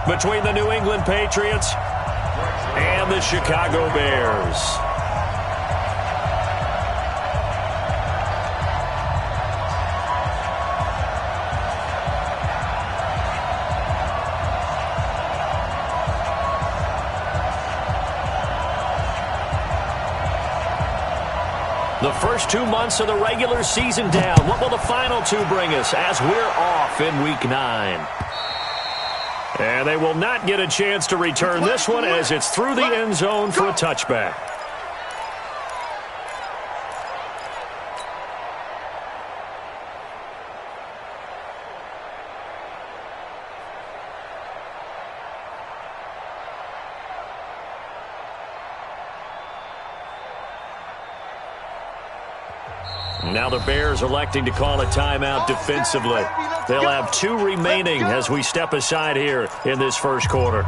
between the New England Patriots and the Chicago Bears. The first 2 months of the regular season down. What will the final two bring us as we're off in Week 9? And they will not get a chance to return this one as it's through the end zone for a touchback. Now the Bears electing to call a timeout defensively. They'll have 2 remaining as we step aside here in this first quarter.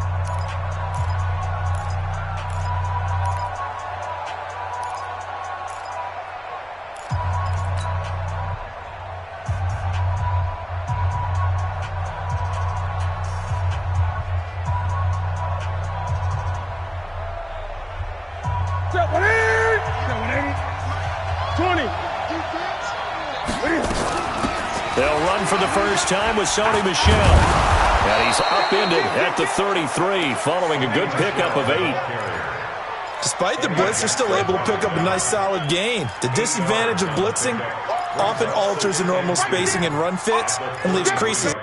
They'll run for the first time with Sony Michel. And he's upended at the 33 following a good pickup of 8. Despite the blitz, they're still able to pick up a nice solid gain. The disadvantage of blitzing often alters the normal spacing and run fits and leaves creases.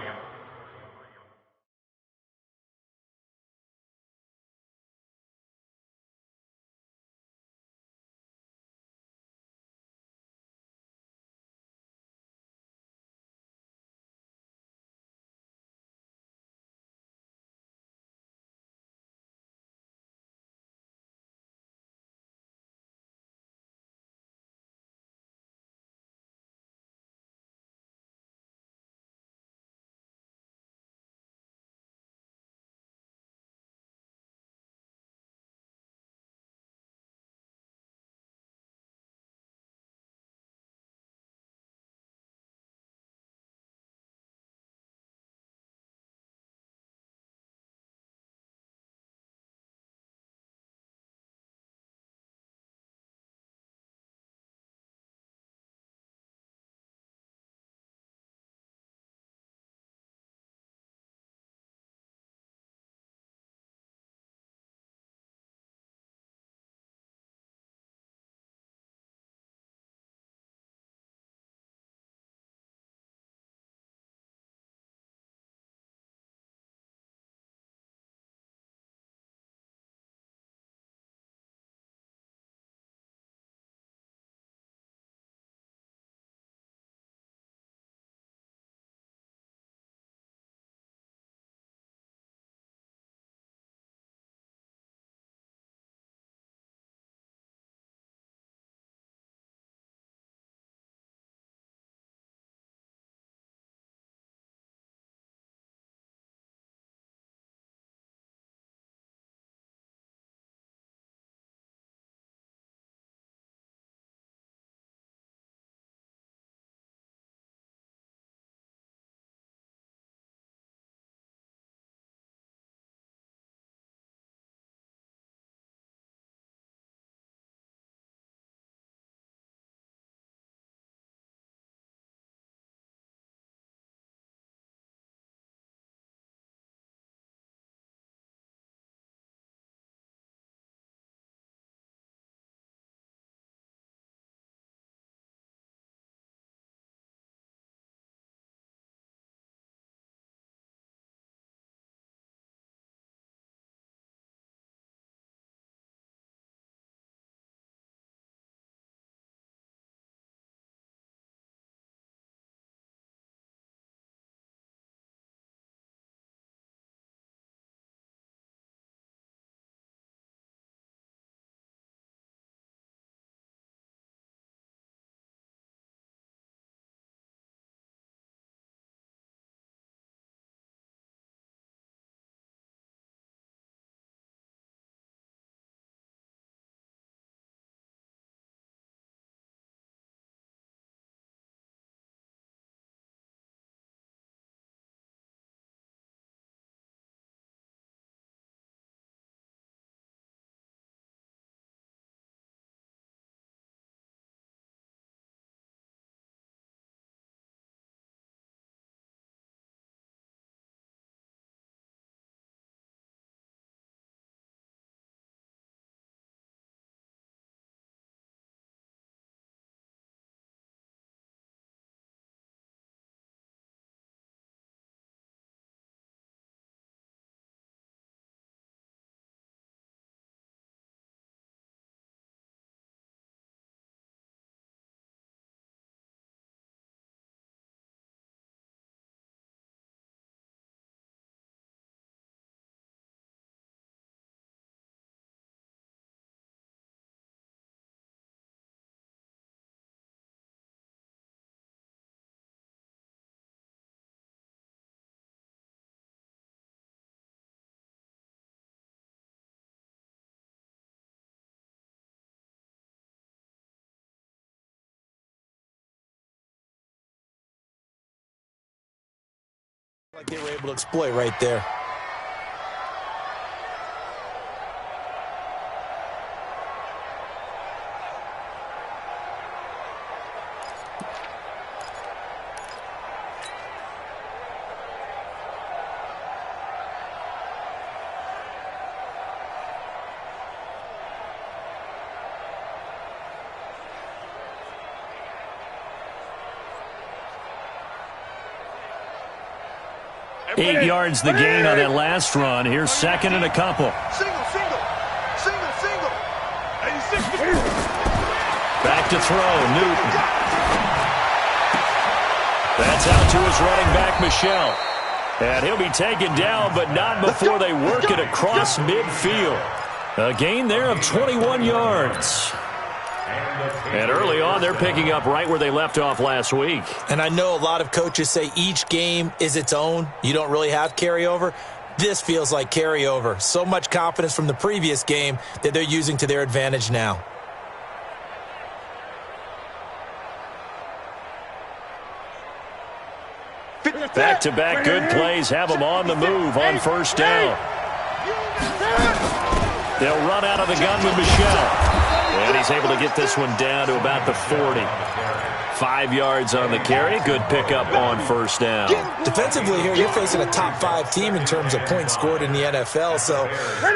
like they were able to exploit right there. Eight yards the gain on that last run. Here's second and a couple. Back to throw, Newton. That's out to his running back, Michel. And he'll be taken down, but not before they work it across midfield. A gain there of 21 yards. And early on, they're picking up right where they left off last week. And I know a lot of coaches say each game is its own. You don't really have carryover. This feels like carryover. So much confidence from the previous game that they're using to their advantage now. Back-to-back good plays have them on the move on first down. They'll run out of the gun with Michel. And he's able to get this one down to about the 40. 5 yards on the carry. Good pickup on first down. Defensively here, you're facing a top-5 team in terms of points scored in the NFL. So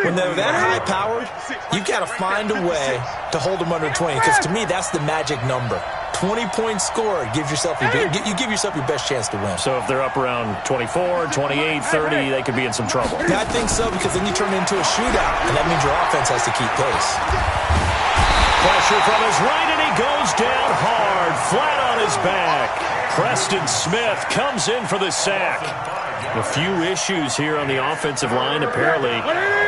when they're that high-powered, you've got to find a way to hold them under 20. Because to me, that's the magic number. 20 points scored gives yourself you give yourself your best chance to win. So if they're up around 24, 28, 30, they could be in some trouble. Yeah, I think so, because then you turn it into a shootout, and that means your offense has to keep pace. Pressure from his right, and he goes down hard, flat on his back. Preston Smith comes in for the sack. A few issues here on the offensive line. Apparently,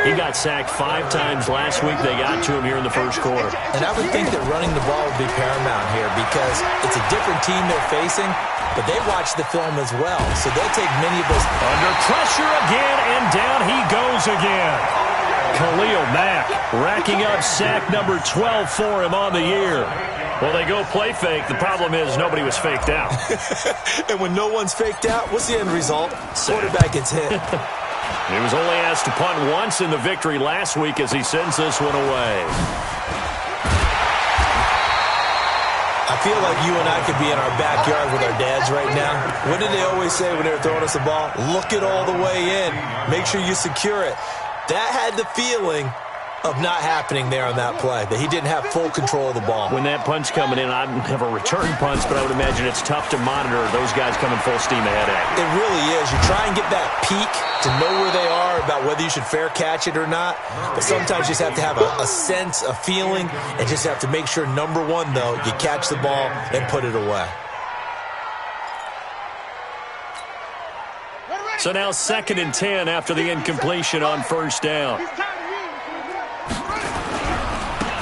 he got sacked 5 times last week. They got to him here in the first quarter. And I would think that running the ball would be paramount here because it's a different team they're facing, but they watch the film as well. So they'll take many of those. Under pressure again, and down he goes again. Khalil Mack racking up sack number 12 for him on the year. Well, they go play fake. The problem is nobody was faked out. And when no one's faked out, what's the end result? Quarterback gets hit. He was only asked to punt once in the victory last week as he sends this one away. I feel like you and I could be in our backyard with our dads right now. What did they always say when they were throwing us the ball? Look it all the way in. Make sure you secure it. That had the feeling of not happening there on that play, that he didn't have full control of the ball. When that punch coming in, I never return punts, but I would imagine it's tough to monitor those guys coming full steam ahead at you. It really is. You try and get that peek to know where they are about whether you should fair catch it or not, but sometimes you just have to have a sense, a feeling, and just have to make sure, number one, though, you catch the ball and put it away. So now 2nd and 10 after the incompletion on first down.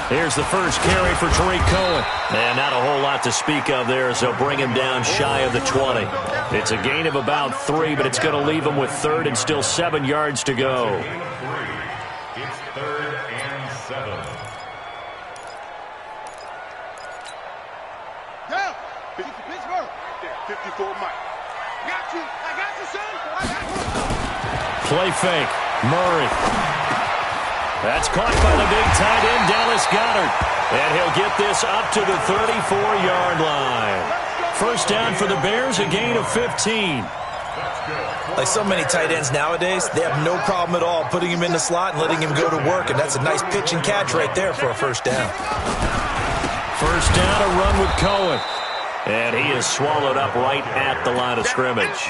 Here's the first carry for Tariq Cohen. And not a whole lot to speak of there as they'll bring him down shy of the 20. It's a gain of about 3, but it's going to leave him with 3rd and still 7 yards to go. It's 3rd and 7. Go! 50 Pittsburgh. 54 Mike. I got you, son. Play fake. Murray. That's caught by the big tight end, Dallas Goedert. And he'll get this up to the 34-yard line. First down for the Bears, a gain of 15. Like so many tight ends nowadays, they have no problem at all putting him in the slot and letting him go to work. And that's a nice pitch and catch right there for a first down. First down, a run with Cohen. And he is swallowed up right at the line of scrimmage.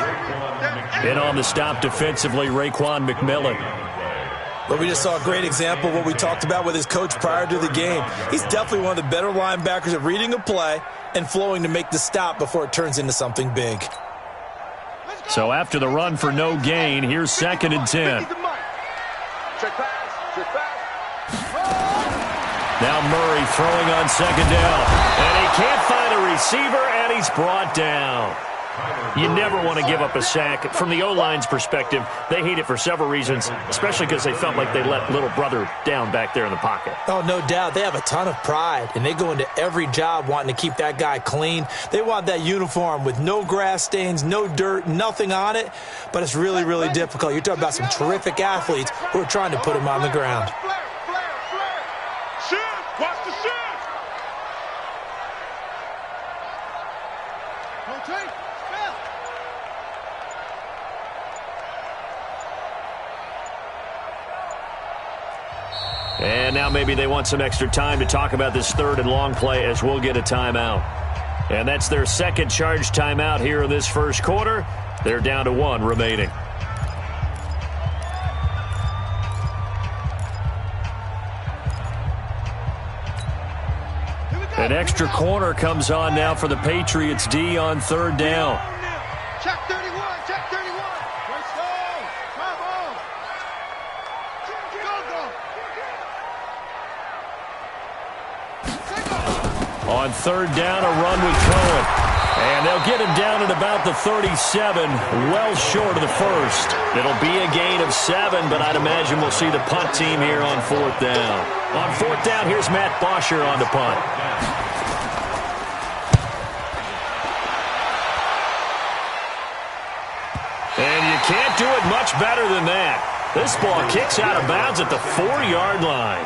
In on the stop defensively, Raekwon McMillan. But we just saw a great example of what we talked about with his coach prior to the game. He's definitely one of the better linebackers at reading a play and flowing to make the stop before it turns into something big. So after the run for no gain, here's 2nd and 10. Now Murray throwing on 2nd down. And he can't find a receiver, and he's brought down. You never want to give up a sack. From the O-line's perspective, they hate it for several reasons, especially because they felt like they let little brother down back there in the pocket. Oh, no doubt. They have a ton of pride, and they go into every job wanting to keep that guy clean. They want that uniform with no grass stains, no dirt, nothing on it, but it's really, really difficult. You're talking about some terrific athletes who are trying to put him on the ground. Shift! Watch the shift! Rotate! Spell! And now maybe they want some extra time to talk about this third and long play as we'll get a timeout. And that's their second charge timeout here in this first quarter. They're down to 1 remaining. An extra corner comes on now for the Patriots D on third down. Check 31, check 31. Let's go. Come on. Go, go. On third down, a run with Cohen. And they'll get him down at about the 37, well short of the first. It'll be a gain of 7, but I'd imagine we'll see the punt team here on fourth down. On fourth down, here's Matt Bosher on the punt. And you can't do it much better than that. This ball kicks out of bounds at the 4-yard line.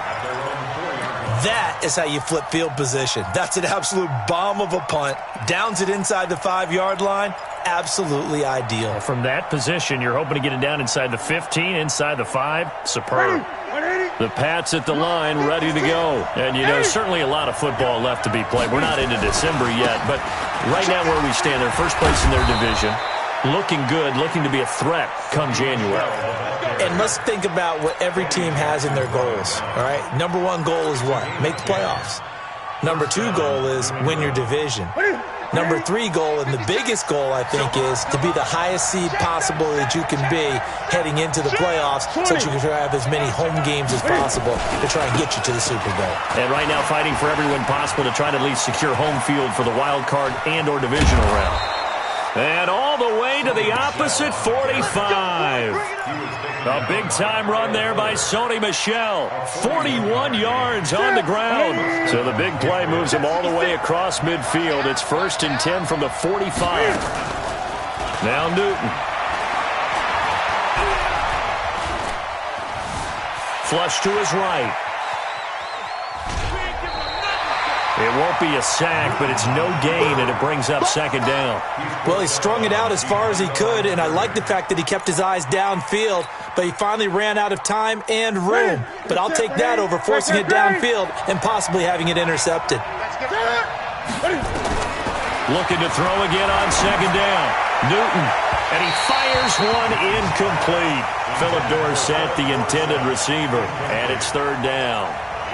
That is how you flip field position. That's an absolute bomb of a punt. Downs it inside the 5-yard line. Absolutely ideal. From that position, you're hoping to get it down inside the 15, inside the 5. Superb. The Pats at the line, ready to go. And, you know, certainly a lot of football left to be played. We're not into December yet, but right now where we stand, they're first place in their division. Looking good, looking to be a threat come January. And let's think about what every team has in their goals, all right? Number 1 goal is what? Make the playoffs. Number 2 goal is win your division. Number 3 goal, and the biggest goal, I think, is to be the highest seed possible that you can be heading into the playoffs so that you can try to have as many home games as possible to try and get you to the Super Bowl. And right now fighting for everyone possible to try to at least secure home field for the wild card and or divisional round. And all the way to the opposite 45. A big-time run there by Sony Michel. 41 yards on the ground. So the big play moves him all the way across midfield. It's 1st and 10 from the 45. Now Newton. Flush to his right. It won't be a sack, but it's no gain, and it brings up 2nd down. Well, he strung it out as far as he could, and I like the fact that he kept his eyes downfield, but he finally ran out of time and room. But I'll take that over forcing it downfield and possibly having it intercepted. Looking to throw again on 2nd down. Newton, and he fires one incomplete. Philip Dorsett, the intended receiver, and it's 3rd down.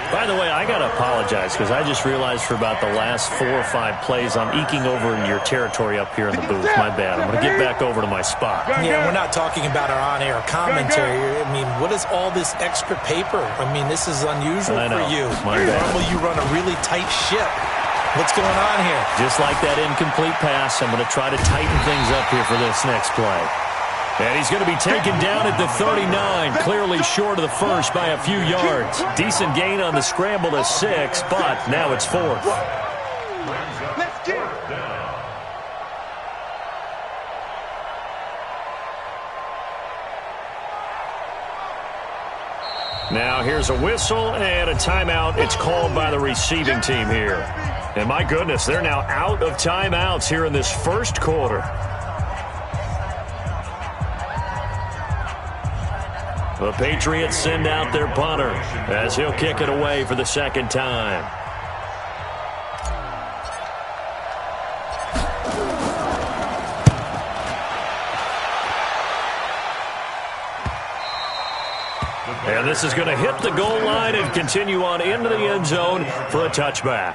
By the way, I got to apologize because I just realized for about the last 4 or 5 plays I'm eking over in your territory up here in the booth. My bad. I'm going to get back over to my spot. Yeah, we're not talking about our on-air commentary. I mean, what is all this extra paper? I mean, this is unusual for you. Normally you run a really tight ship. What's going on here? Just like that incomplete pass, I'm going to try to tighten things up here for this next play. And he's going to be taken down at the 39, clearly short of the first by a few yards. Decent gain on the scramble to 6, but now it's 4th. Let's get it. Now here's a whistle and a timeout. It's called by the receiving team here. And my goodness, they're now out of timeouts here in this first quarter. The Patriots send out their punter as he'll kick it away for the 2nd time. And this is going to hit the goal line and continue on into the end zone for a touchback.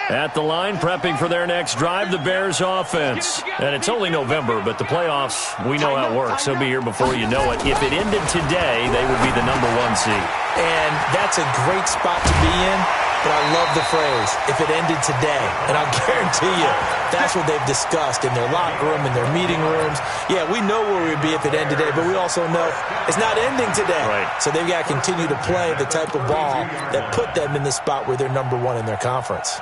At the line, prepping for their next drive, the Bears offense. And it's only November, but the playoffs, we know how it works. They'll be here before you know it. If it ended today, they would be the #1 seed. And that's a great spot to be in. but I love the phrase, if it ended today. And I'll guarantee you, that's what they've discussed in their locker room, in their meeting rooms. Yeah, we know where we'd be if it ended today, but we also know it's not ending today. Right. So they've got to continue to play the type of ball that put them in the spot where they're number one in their conference.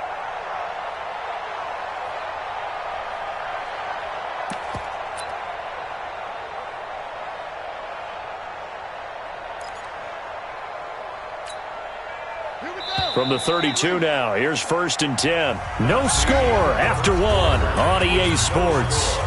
From the 32 now, here's 1st and 10. No score after one on EA Sports.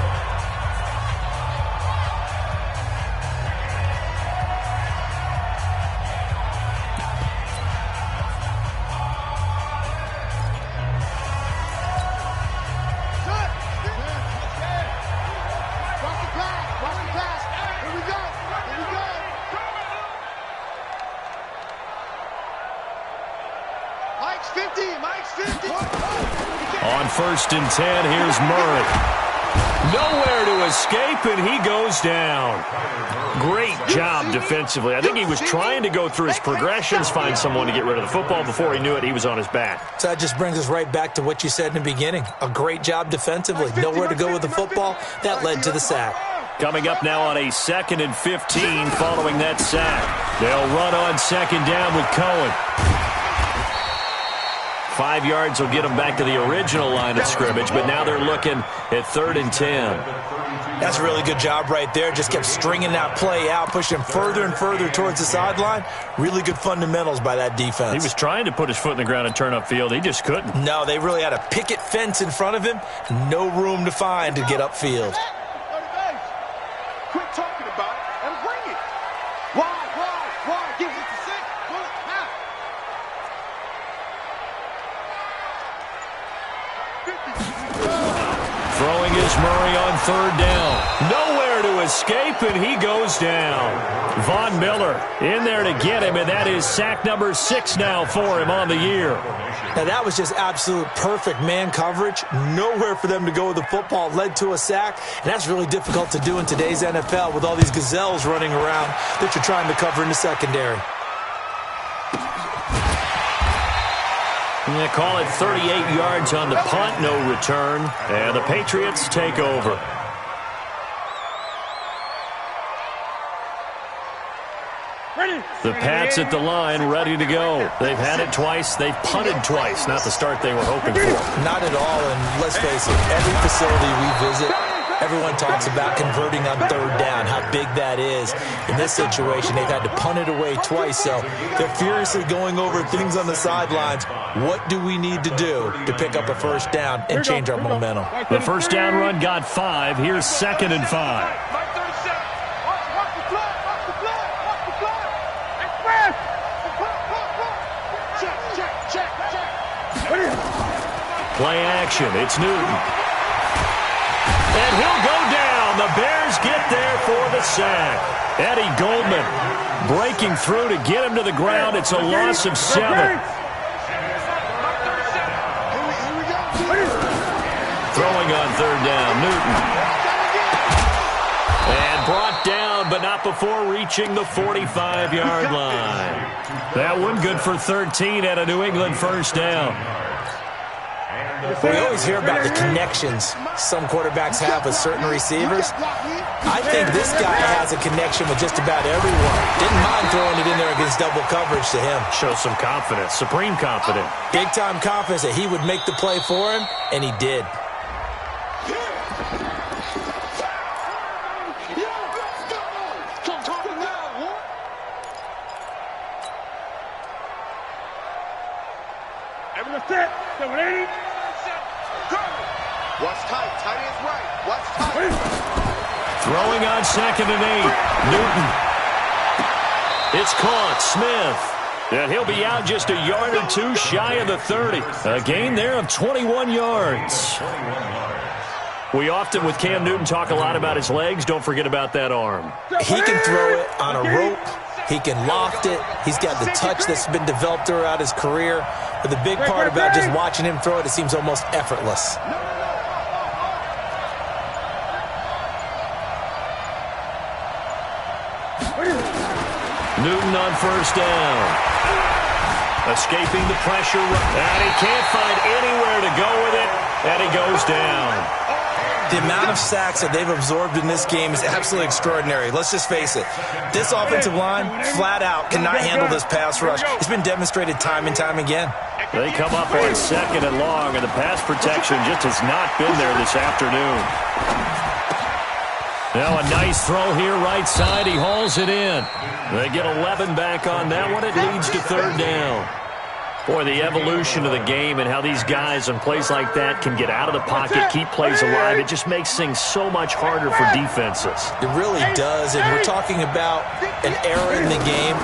On 1st and 10, here's Murray. Nowhere to escape, and he goes down. Great job defensively. I think he was trying to go through his progressions, find someone to get rid of the football. Before he knew it, he was on his back. So that just brings us right back to what you said in the beginning. A great job defensively. Nowhere to go with the football. That led to the sack. Coming up now on a 2nd and 15 following that sack. They'll run on 2nd down with Cohen. 5 yards will get them back to the original line of scrimmage, but now they're looking at 3rd and 10. That's a really good job right there. Just kept stringing that play out, pushing him further and further towards the sideline. Really good fundamentals by that defense. He was trying to put his foot in the ground and turn upfield. He just couldn't. No, they really had a picket fence in front of him. No room to find to get upfield. Quit talking about it and bring it. Why? Gives it to 6. Now. 50. Throwing is Murray on 3rd down. Nowhere to escape, and he goes down. Von Miller in there to get him, and that is sack number 6 now for him on the year. Now, that was just absolute perfect man coverage. Nowhere for them to go with the football. Led to a sack, and that's really difficult to do in today's NFL with all these gazelles running around that you're trying to cover in the secondary. They call it 38 yards on the punt, no return, and the Patriots take over. The Pats at the line, ready to go. They've had it twice. They've punted twice. Not the start they were hoping for. Not at all, and let's face it, every facility we visit, everyone talks about converting on 3rd down, how big that is. In this situation, they've had to punt it away twice, so they're furiously going over things on the sidelines. What do we need to do to pick up a 1st down and change our momentum? The 1st down run got 5. Here's 2nd and 5. Play action. It's Newton. And he'll go down. The Bears get there for the sack. Eddie Goldman breaking through to get him to the ground. It's a loss of 7. Throwing on 3rd down, Newton. And brought down, but not before reaching the 45-yard line. That one good for 13 at a New England 1st down. We always hear about the connections some quarterbacks have with certain receivers. I think this guy has a connection with just about everyone. Didn't mind throwing it in there against double coverage to him. Shows some confidence, supreme confidence. Big-time confidence that he would make the play for him, and he did. Watch tight. Tight ends right. Watch tight. Throwing on 2nd and 8. Newton. It's caught. Smith. And he'll be out just a yard or two shy of the 30. A gain there of 21 yards. We often, with Cam Newton, talk a lot about his legs. Don't forget about that arm. He can throw it on a rope. He can loft it. He's got the touch that's been developed throughout his career. But the big part about just watching him throw it, it seems almost effortless. Newton on 1st down. Escaping the pressure. And he can't find anywhere to go with it. And he goes down. The amount of sacks that they've absorbed in this game is absolutely extraordinary. Let's just face it. This offensive line, flat out, cannot handle this pass rush. It's been demonstrated time and time again. They come up on 2nd and long, and the pass protection just has not been there this afternoon. Now a nice throw here right side. He hauls it in. They get 11 back on that one. It leads to 3rd down. Boy, the evolution of the game and how these guys on plays like that can get out of the pocket, keep plays alive, it just makes things so much harder for defenses. It really does, and we're talking about an era in the game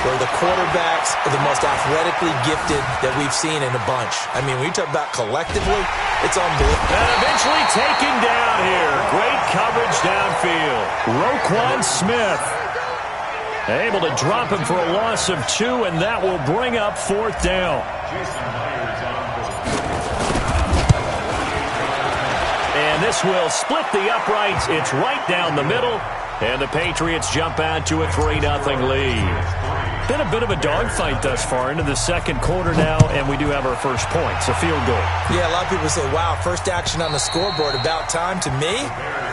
where the quarterbacks are the most athletically gifted that we've seen in a bunch. I mean, when you talk about collectively, it's unbelievable. And eventually taken down here. Great coverage downfield. Roquan Smith able to drop him for a loss of 2, and that will bring up 4th down. And this will split the uprights. It's right down the middle, and the Patriots jump out to a 3-0 lead. Been a bit of a dogfight thus far into the 2nd quarter now, and we do have our first point. It's a field goal. Yeah, a lot of people say, wow, first action on the scoreboard, about time. To me,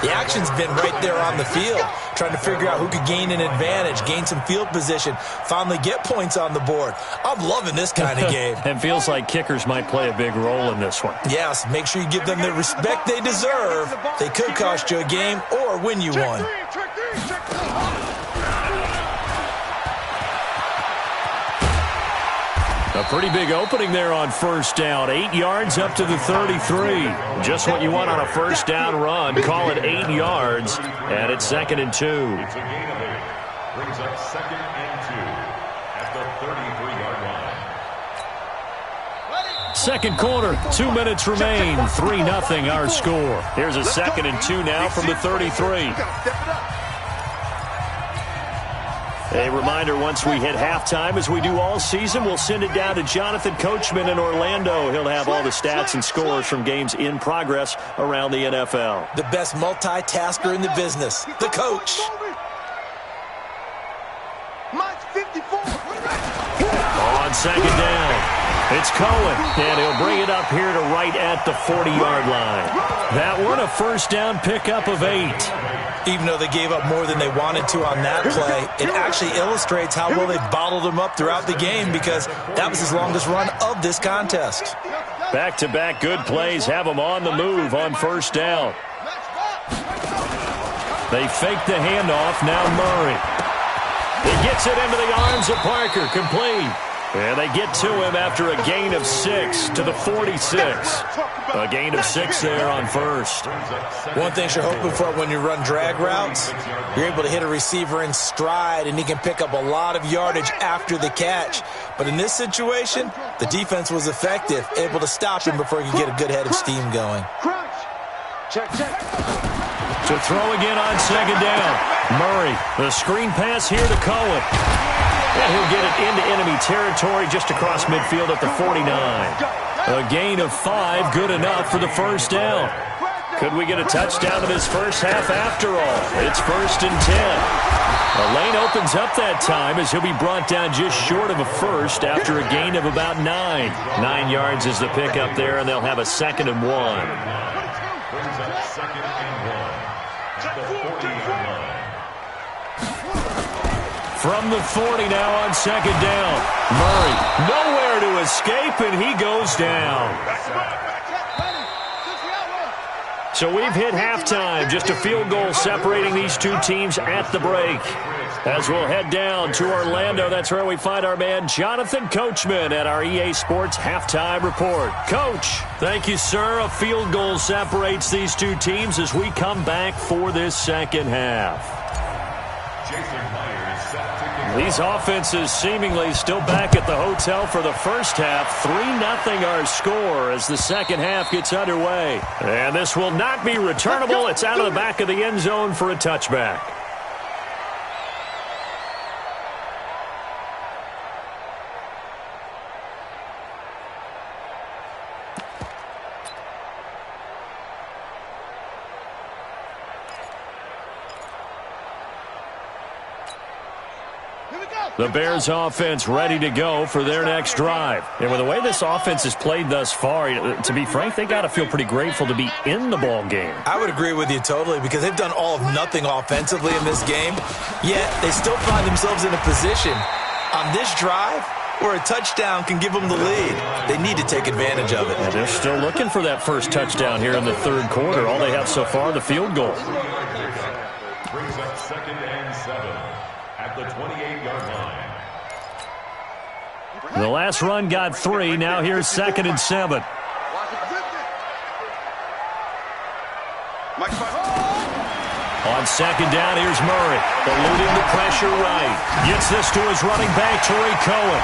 the action's been right there on the field, trying to figure out who could gain an advantage, gain some field position, finally get points on the board. I'm loving this kind of game. And feels like kickers might play a big role in this one. Yes, make sure you give them the respect they deserve. They could cost you a game or win you one. A pretty big opening there on 1st down. 8 yards up to the 33. Just what you want on a 1st down run. Call it 8 yards, and it's 2nd and 2. It's a gain of 8. Brings up 2nd and 2 at the 33-yard line. 2nd quarter, 2 minutes remain. 3-0 our score. Here's a 2nd and 2 now from the 33. A reminder, once we hit halftime, as we do all season, we'll send it down to Jonathan Coachman in Orlando. He'll have all the stats and scores from games in progress around the NFL. The best multitasker in the business, the coach. On 2nd down, it's Cohen, and he'll bring it up here to right at the 40-yard line. That one, a 1st down pickup of 8. Even though they gave up more than they wanted to on that play, it actually illustrates how well they've bottled them up throughout the game, because that was his longest run of this contest. Back-to-back good plays have them on the move on 1st down. They fake the handoff. Now Murray. He gets it into the arms of Parker. Complete. And they get to him after a gain of 6 to the 46. A gain of 6 there on 1st. One thing you're hoping for when you run drag routes, you're able to hit a receiver in stride, and he can pick up a lot of yardage after the catch. But in this situation, the defense was effective, able to stop him before he could get a good head of steam going. Check. To throw again on 2nd down. Murray, the screen pass here to Cohen. And he'll get it into enemy territory just across midfield at the 49. A gain of 5, good enough for the 1st down. Could we get a touchdown in this first half after all? It's 1st and 10. The lane opens up that time as he'll be brought down just short of a 1st after a gain of about 9. 9 yards is the pickup there, and they'll have a 2nd and 1. Brings up 2nd and 1 at the 40-yard line. From the 40 now on 2nd down. Murray, nowhere to escape, and he goes down. So we've hit halftime. Just a field goal separating these two teams at the break. As we'll head down to Orlando, that's where we find our man Jonathan Coachman at our EA Sports Halftime Report. Coach, thank you, sir. A field goal separates these two teams as we come back for this 2nd half. These offenses seemingly still back at the hotel for the first half. 3-0 our score as the 2nd half gets underway. And this will not be returnable. It's out of the back of the end zone for a touchback. The Bears offense ready to go for their next drive. And with the way this offense has played thus far, to be frank, they got to feel pretty grateful to be in the ball game. I would agree with you totally because they've done all of nothing offensively in this game, yet they still find themselves in a position on this drive where a touchdown can give them the lead. They need to take advantage of it. And they're still looking for that first touchdown here in the third quarter. All they have so far, the field goal. Brings up 2nd and 7 at the 28-yard line. The last run got 3. Now here's 2nd and 7. On 2nd down, here's Murray. Eluding the pressure right. Gets this to his running back, Tariq Cohen.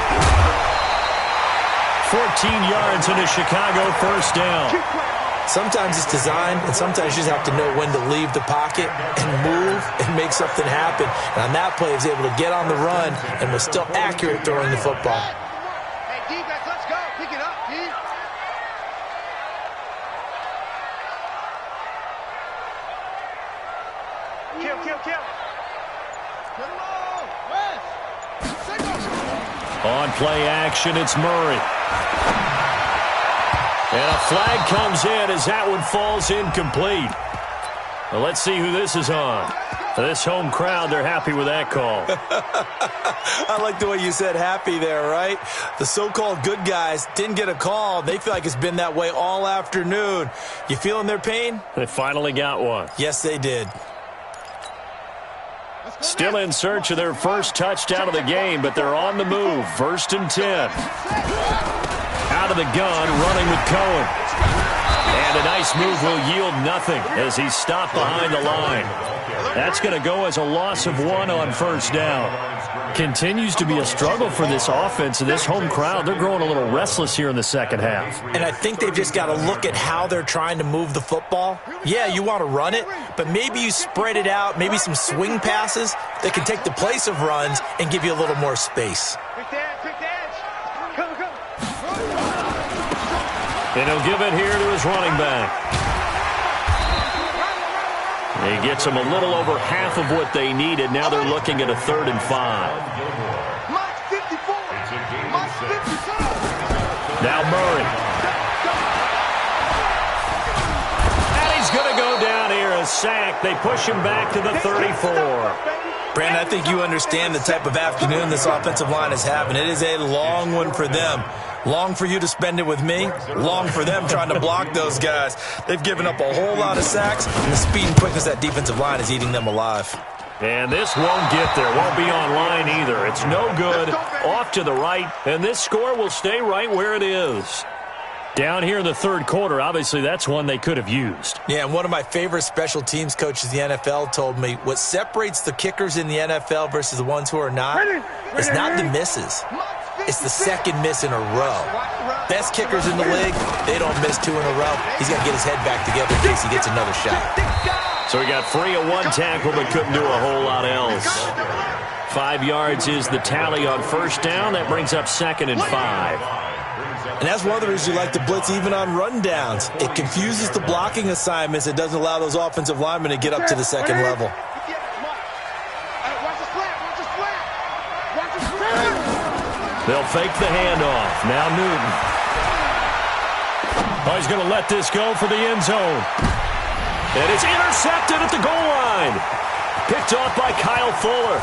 14 yards and a Chicago first down. Sometimes it's designed, and sometimes you just have to know when to leave the pocket and move and make something happen. And on that play, he was able to get on the run and was still accurate throwing the football. Hey, defense, let's go. Pick it up, D. Kill. On play action, it's Murray. And a flag comes in as that one falls incomplete. Well, let's see who this is on. This home crowd, they're happy with that call. I like the way you said happy there, right? The so-called good guys didn't get a call. They feel like it's been that way all afternoon. You feeling their pain? They finally got one. Yes, they did. Still in search of their first touchdown of the game, but they're on the move. 1st and 10. Out of the gun, running with Cohen. And a nice move will yield nothing as he's stopped behind the line. That's going to go as a loss of 1 on 1st down. Continues to be a struggle for this offense and this home crowd. They're growing a little restless here in the second half. And I think they've just got to look at how they're trying to move the football. Yeah, you want to run it, but maybe you spread it out, maybe some swing passes that can take the place of runs and give you a little more space. Quick edge. Come. And he'll give it here to his running back. He gets them a little over half of what they needed. Now they're looking at a 3rd and 5. Now Murray. And he's going to go down here, a sack. They push him back to the 34. Brandon, I think you understand the type of afternoon this offensive line is having. It is a long one for them. Long for you to spend it with me. Long for them trying to block those guys. They've given up a whole lot of sacks, and the speed and quickness of that defensive line is eating them alive. And this won't get there. Won't be on line either. It's no good. Off to the right, and this score will stay right where it is. Down here in the third quarter, obviously that's one they could have used. Yeah, and one of my favorite special teams coaches in the NFL told me what separates the kickers in the NFL versus the ones who are not is not the misses. It's the second miss in a row. Best kickers in the league, they don't miss 2 in a row. He's got to get his head back together in case he gets another shot. So he got free of 1 tackle but couldn't do a whole lot else. 5 yards is the tally on 1st down. That brings up 2nd and 5. And that's one of the reasons you like to blitz even on rundowns. It confuses the blocking assignments. It doesn't allow those offensive linemen to get up to the second level. They'll fake the handoff. Now Newton. Oh, he's going to let this go for the end zone. And it's intercepted at the goal line. Picked off by Kyle Fuller.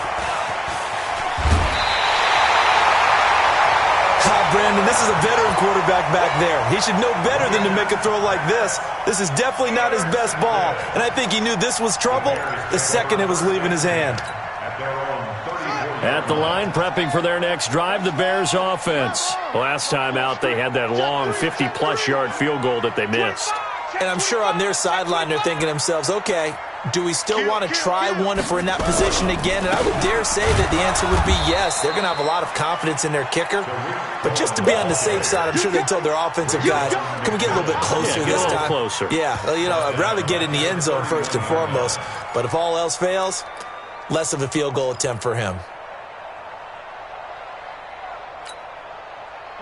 Brandon, this is a veteran quarterback back there. He should know better than to make a throw like this. This is definitely not his best ball. And I think he knew this was trouble the second it was leaving his hand. At the line, prepping for their next drive, the Bears offense. Last time out, they had that long 50-plus yard field goal that they missed. And I'm sure on their sideline, they're thinking to themselves, okay, do we still want to try one if we're in that position again? And I would dare say that the answer would be yes. They're going to have a lot of confidence in their kicker. But just to be on the safe side, I'm sure they told their offensive guys, can we get a little bit closer this time? Closer. Yeah, well, you know, I'd rather get in the end zone first and foremost. But if all else fails, less of a field goal attempt for him.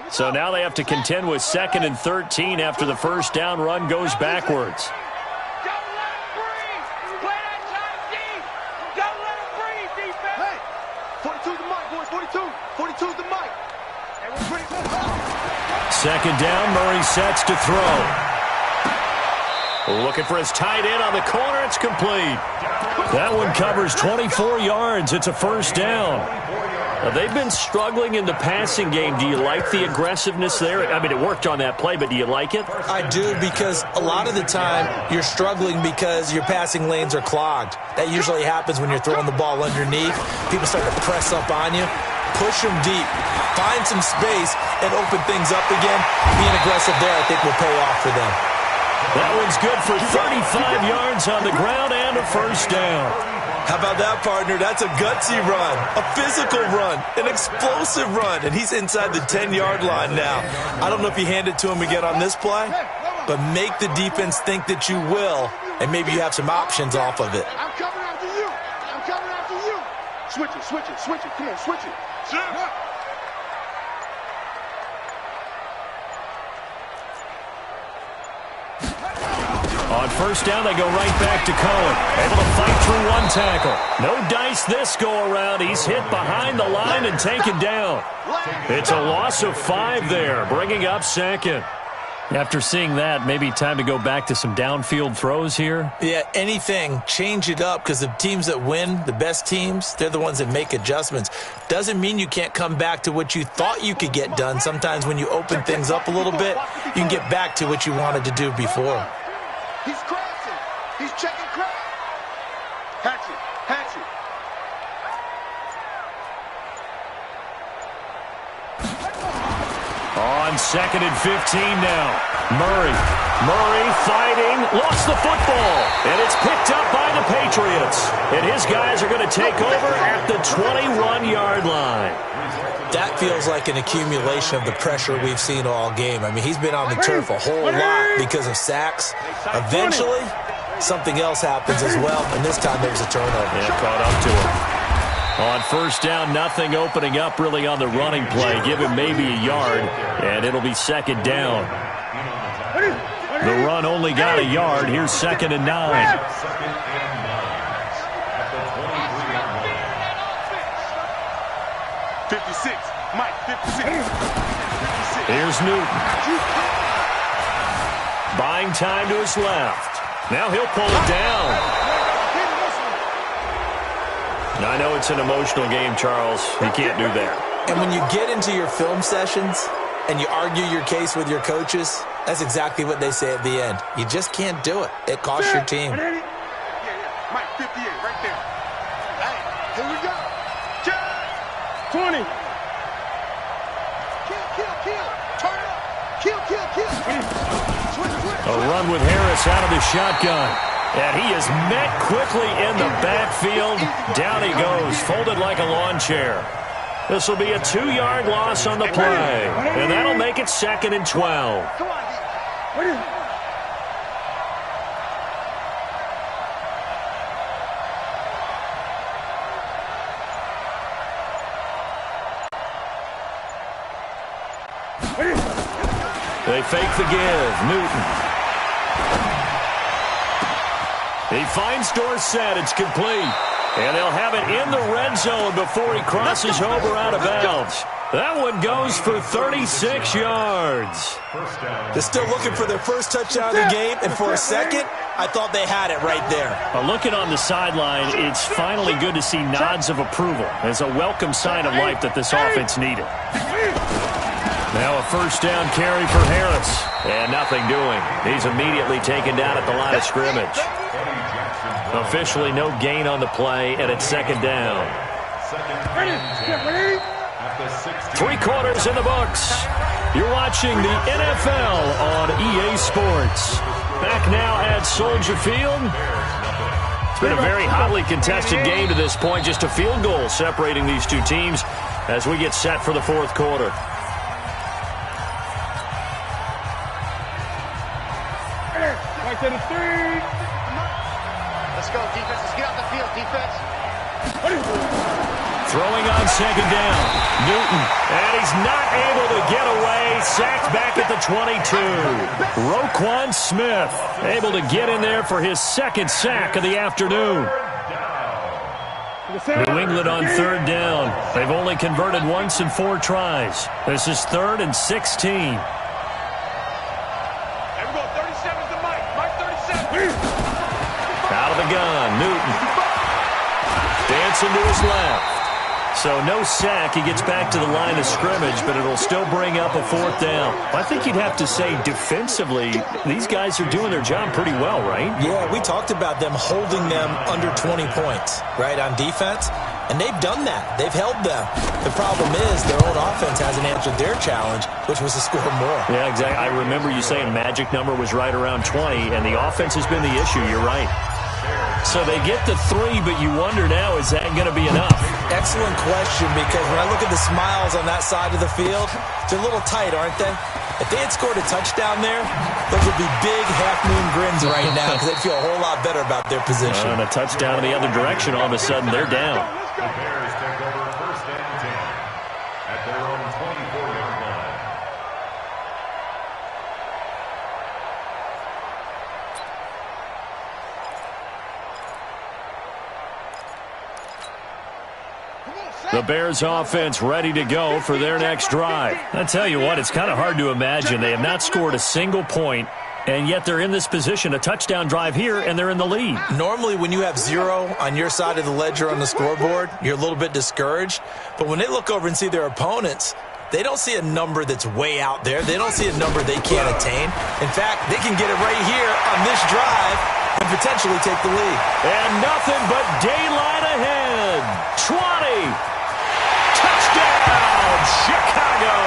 So now they have to contend with 2nd and 13 after the first down run goes backwards. Don't let him breathe, defense. Hey, 42 to Mike, boys, 42. second down. Murray sets to throw. Looking for his tight end on the corner. It's complete. That one covers 24 yards. It's a first down. Now, they've been struggling in the passing game. Do you like the aggressiveness there? I mean, it worked on that play, but do you like it? I do, because a lot of the time you're struggling because your passing lanes are clogged. That usually happens when you're throwing the ball underneath. People start to press up on you. Push them deep. Find some space and open things up again. Being aggressive there, I think, will pay off for them. That one's good for 35 yards on the ground and a first down. How about that, partner? That's a gutsy run, a physical run, an explosive run, and he's inside the 10-yard line now. I don't know if you hand it to him again on this play, but make the defense think that you will, and maybe you have some options off of it. I'm coming after you. I'm coming after you. Switch it, switch it, switch it. Come on, switch it. On first down, they go right back to Cohen. Able to fight through one tackle. No dice this go-around. He's hit behind the line and taken down. It's a loss of 5 there, bringing up second. After seeing that, maybe time to go back to some downfield throws here? Yeah, anything. Change it up, because the teams that win, the best teams, they're the ones that make adjustments. Doesn't mean you can't come back to what you thought you could get done. Sometimes when you open things up a little bit, you can get back to what you wanted to do before. He's crashing. He's checking crash. Hatchet. Hatchet. On second and 15 now. Murray fighting. Lost the football. And it's picked up by the Patriots. And his guys are going to take over at the 21-yard line. That feels like an accumulation of the pressure we've seen all game. I mean, he's been on the turf a whole lot because of sacks. Eventually, something else happens as well, and this time there's a turnover. Yeah, caught up to him. On first down, nothing opening up really on the running play. Give him maybe a yard, and it'll be second down. The run only got a yard. Here's second and 9. 56. Mike, 56. Here's Newton. Buying time to his left. Now he'll pull it down. I know it's an emotional game, Charles. He can't do that. And when you get into your film sessions and you argue your case with your coaches, that's exactly what they say at the end. You just can't do it. It costs your team. Yeah. Mike, 58, right there. Hey, here we go. 20. Kill. Turn it up. Kill. Switch. A run with Harris out of the shotgun. And he is met quickly in the backfield. Down he goes, folded like a lawn chair. This will be a 2-yard loss on the play. And that'll make it second and 12. Come on, They fake the give. Newton. He finds Dorsett. It's complete. And they'll have it in the red zone before he crosses over out of bounds. That one goes for 36 yards. They're still looking for their first touchdown of the game, and for a second, I thought they had it right there. Looking on the sideline, it's finally good to see nods of approval. It's a welcome sign of life that this offense needed. Now a first down carry for Harris. And nothing doing. He's immediately taken down at the line of scrimmage. Officially no gain on the play, and it's second down. 3 quarters in the books. You're watching the NFL on EA Sports. Back now at Soldier Field. It's been a very hotly contested game to this point. Just a field goal separating these two teams as we get set for the fourth quarter. to the 3. Let's go, defense. Let's get off the field, defense. Throwing on second down. Newton. And he's not able to get away. Sacked back at the 22. Roquan Smith able to get in there for his second sack of the afternoon. New England on third down. They've only converted once in 4 tries. This is 3rd and 16. on. Newton. Dancing to his left. So no sack. He gets back to the line of scrimmage, but it'll still bring up a 4th down. I think you'd have to say defensively, these guys are doing their job pretty well, right? Yeah, we talked about them holding them under 20 points, right, on defense. And they've done that. They've held them. The problem is their own offense hasn't answered their challenge, which was to score more. Yeah, exactly. I remember you saying magic number was right around 20, and the offense has been the issue. You're right. So they get the 3, but you wonder now, is that going to be enough? Excellent question, because when I look at the smiles on that side of the field, they're a little tight, aren't they? If they had scored a touchdown there, those would be big half-moon grins right now because they'd feel a whole lot better about their position. And a touchdown in the other direction, all of a sudden they're down. The Bears take over 1st and 10 at their own 24-yard line. The Bears offense ready to go for their next drive. I tell you what, it's kind of hard to imagine. They have not scored a single point, and yet they're in this position, a touchdown drive here, and they're in the lead. Normally, when you have 0 on your side of the ledger on the scoreboard, you're a little bit discouraged. But when they look over and see their opponents, they don't see a number that's way out there. They don't see a number they can't attain. In fact, they can get it right here on this drive and potentially take the lead. And nothing but daylight ahead. 20. Touchdown, Chicago.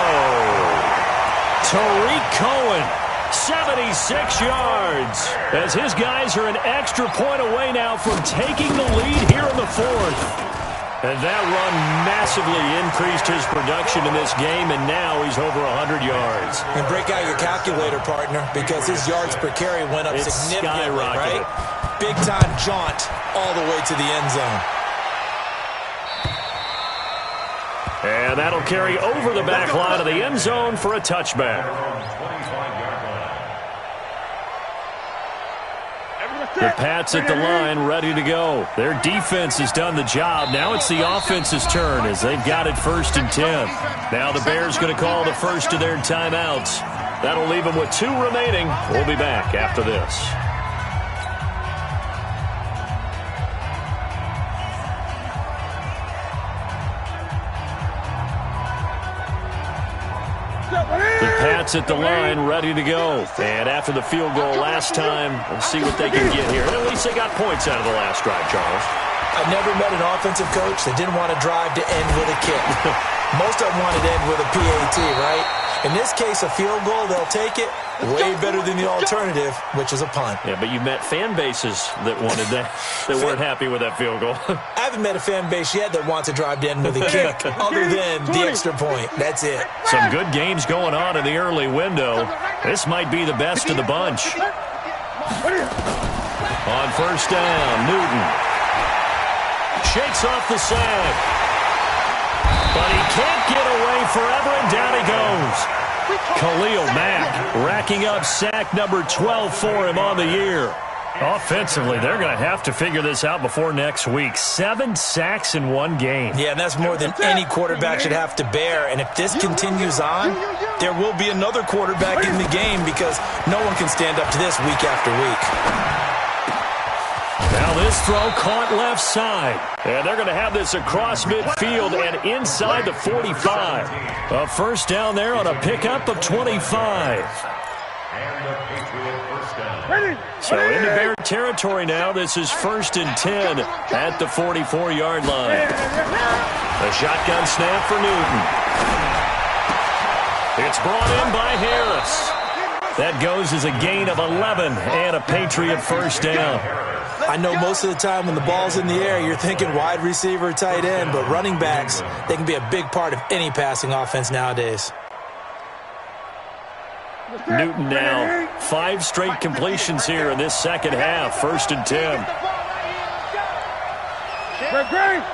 Tariq Cohen, 76 yards. As his guys are an extra point away now from taking the lead here in the 4th. And that run massively increased his production in this game, and now he's over 100 yards. And break out your calculator, partner, because his yards per carry went up significantly, right? Big-time jaunt all the way to the end zone. And that'll carry over the back line of the end zone for a touchback. The Pats at the line ready to go. Their defense has done the job. Now it's the offense's turn as they've got it 1st and 10. Now the Bears going to call the first of their timeouts. That'll leave them with 2 remaining. We'll be back after this. The Pats at the line ready to go. And after the field goal last time, we'll see what they can get here. At least they got points out of the last drive, Charles. I've never met an offensive coach that didn't want to drive to end with a kick. Most of them wanted to end with a PAT, right? In this case, a field goal, they'll take it. Way better than the alternative, which is a punt. Yeah, but you met fan bases that wanted that, that weren't happy with that field goal. I haven't met a fan base yet that wants to drive to end with a kick other than the extra point. That's it. Some good games going on in the early window. This might be the best of the bunch. On 1st down, Newton shakes off the sack. But he can't get away forever, and down he goes. Khalil Mack racking up sack number 12 for him on the year. Offensively, they're going to have to figure this out before next week. 7 sacks in 1 game. Yeah, and that's more than any quarterback should have to bear. And if this continues on, there will be another quarterback in the game because no one can stand up to this week after week. Now this throw caught left side. And they're going to have this across midfield and inside the 45. A 1st down there on a pickup of 25. And the Patriot 1st down. So into Bear territory now. This is 1st and 10 at the 44-yard line. The shotgun snap for Newton. It's brought in by Harris. That goes as a gain of 11 and a Patriot 1st down. I know most of the time when the ball's in the air, you're thinking wide receiver, tight end, but running backs, they can be a big part of any passing offense nowadays. Newton now 5 straight completions here in this second half. 1st and 10. Great.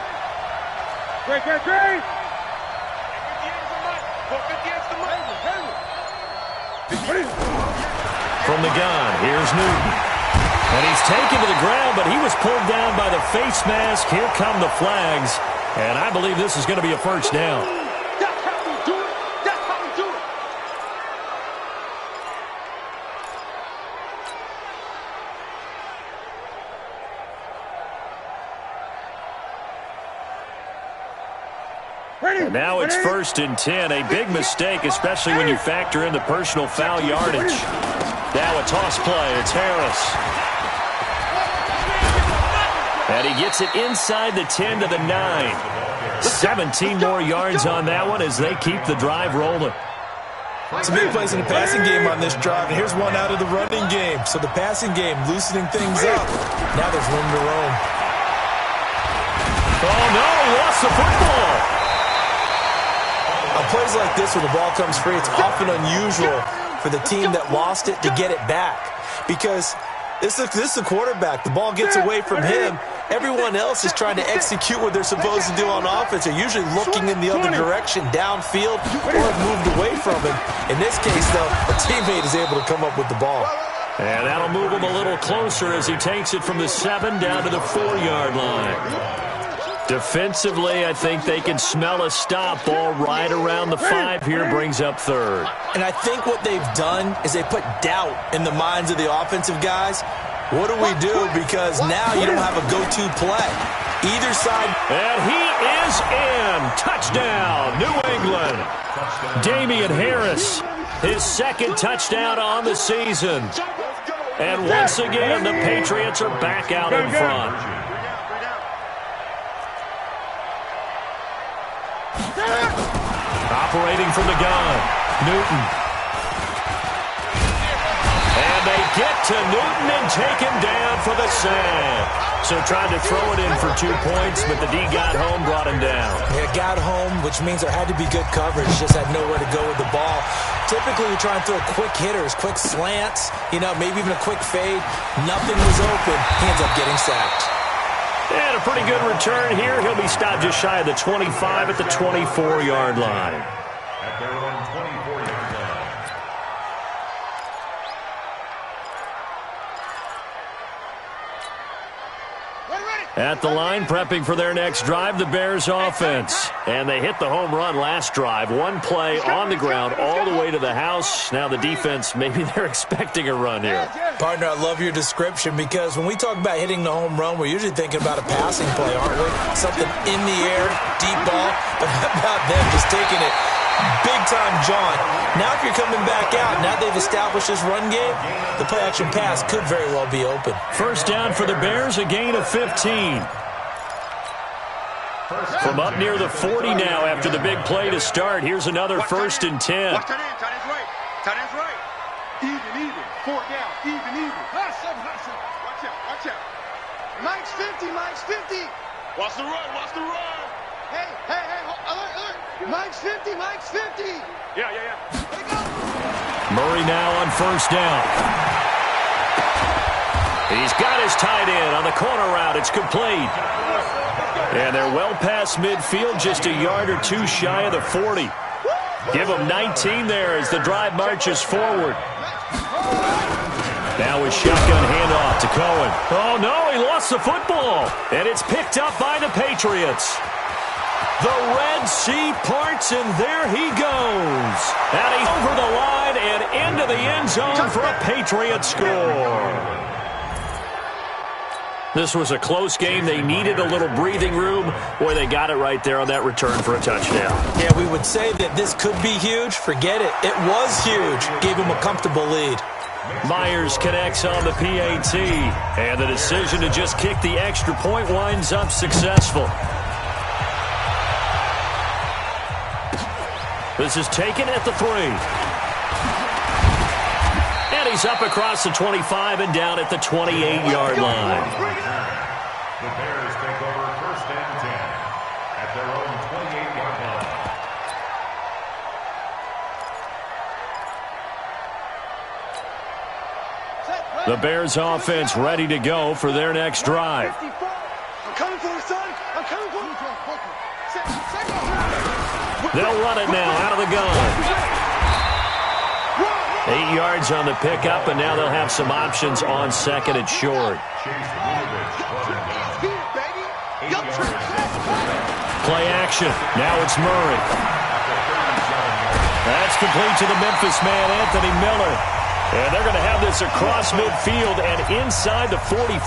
From the gun, here's Newton. And he's taken to the ground, but he was pulled down by the face mask. Here come the flags. And I believe this is going to be a 1st down. That's how we do it. That's how we do it. And now it's 1st and 10. A big mistake, especially when you factor in the personal foul yardage. Now a toss play. It's Harris. And he gets it inside the 10 to the 9. 17 more yards on that one as they keep the drive rolling. Some big plays in the passing game on this drive, and here's one out of the running game. So the passing game loosening things up. Now there's room to roam. Oh, no, he lost the football. On plays like this where the ball comes free, it's often unusual for the team that lost it to get it back. Because this is a quarterback. The ball gets away from him. Everyone else is trying to execute what they're supposed to do on offense. They're usually looking in the other direction, downfield, or have moved away from him. In this case, though, a teammate is able to come up with the ball. And that'll move him a little closer as he takes it from the 7 down to the 4-yard line. Defensively, I think they can smell a stop. Ball right around the 5 here brings up 3rd. And I think what they've done is they put doubt in the minds of the offensive guys. What do we do? Because now you don't have a go-to play. Either side. And he is in. Touchdown, New England. Damian Harris, his 2nd touchdown on the season. And once again, the Patriots are back out in front. Operating from the gun, Newton. And they get to Newton and take him down for the sack. So tried to throw it in for 2 points, but the D got home, brought him down. Yeah, got home, which means there had to be good coverage. Just had nowhere to go with the ball. Typically, we try and throw quick hitters, quick slants, maybe even a quick fade. Nothing was open. He ends up getting sacked. And a pretty good return here. He'll be stopped just shy of the 25 at the 24-yard line. At their own 24-yard line. At the line, prepping for their next drive, the Bears offense. And they hit the home run last drive. One play on the ground all the way to the house. Now the defense, maybe they're expecting a run here. Partner, I love your description because when we talk about hitting the home run, we're usually thinking about a passing play, aren't we? Something in the air, deep ball. But how about them just taking it big-time jaunt? Now if you're coming back out, now they've established this run game, the play-action pass could very well be open. First down for the Bears, a gain of 15. From up near the 40 now after the big play to start. Here's another 1st and 10. Watch that end. Tight end's right. Tight end's right. Even. 4 down. Even. Watch out. Mike's 50. Watch the run. Hey. Alert. Mike's 50. Yeah. There you go. Murray now on 1st down. He's got his tight end on the corner route. It's complete. And they're well past midfield, just a yard or 2 shy of the 40. Give them 19 there as the drive marches forward. Now a shotgun handoff to Cohen. Oh, no, he lost the football. And it's picked up by the Patriots. The Red Sea parts, and there he goes. And he's over the line and into the end zone for a Patriot score. This was a close game. They needed a little breathing room. Boy, they got it right there on that return for a touchdown. Yeah, we would say that this could be huge. Forget it. It was huge. Gave him a comfortable lead. Myers connects on the PAT. And the decision to just kick the extra point winds up successful. This is taken at the 3. And he's up across the 25 and down at the 28-yard line. The Bears take over 1st and 10 at their own 28-yard line. The Bears offense ready to go for their next drive. I'm coming for you, son. I'm coming for you. They'll run it now out of the gun. 8 yards on the pickup, and now they'll have some options on 2nd and short. Play action. Now it's Murray. That's complete to the Memphis man, Anthony Miller. And they're going to have this across midfield and inside the 45.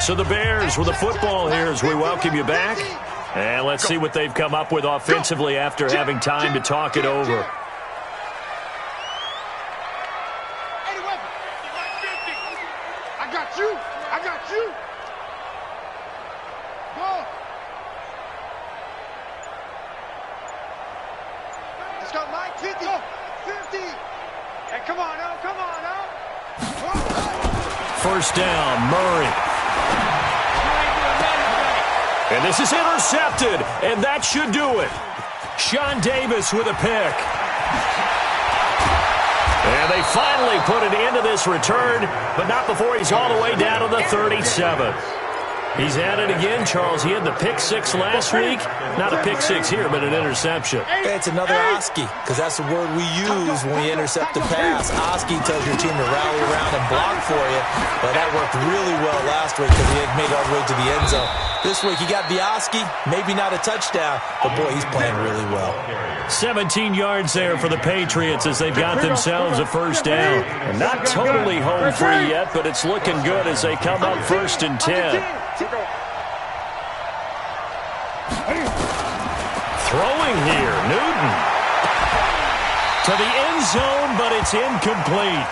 So the Bears with the football here as we welcome you back. And let's see what they've come up with offensively after having time to talk it over. I got you. I got you. Go. Let's go, Mike. 50. 50. Hey, come on now. Come on now. First down, Murray. And this is intercepted, and that should do it. Sean Davis with a pick. And they finally put an end to this return, but not before he's all the way down to the 37. He's at it again, Charles. He had the pick six last week. Not a pick six here, but an interception. It's another Oski, because that's the word we use when we intercept the pass. Oski tells your team to rally around and block for you, but that worked really well last week because he had made it all the way to the end zone. This week he got the Oski, maybe not a touchdown, but boy, he's playing really well. 17 yards there for the Patriots as they've got themselves a first down. And not totally home free yet, but it's looking good as they come up 1st and 10. Throwing here, Newton. To the end zone, but it's incomplete.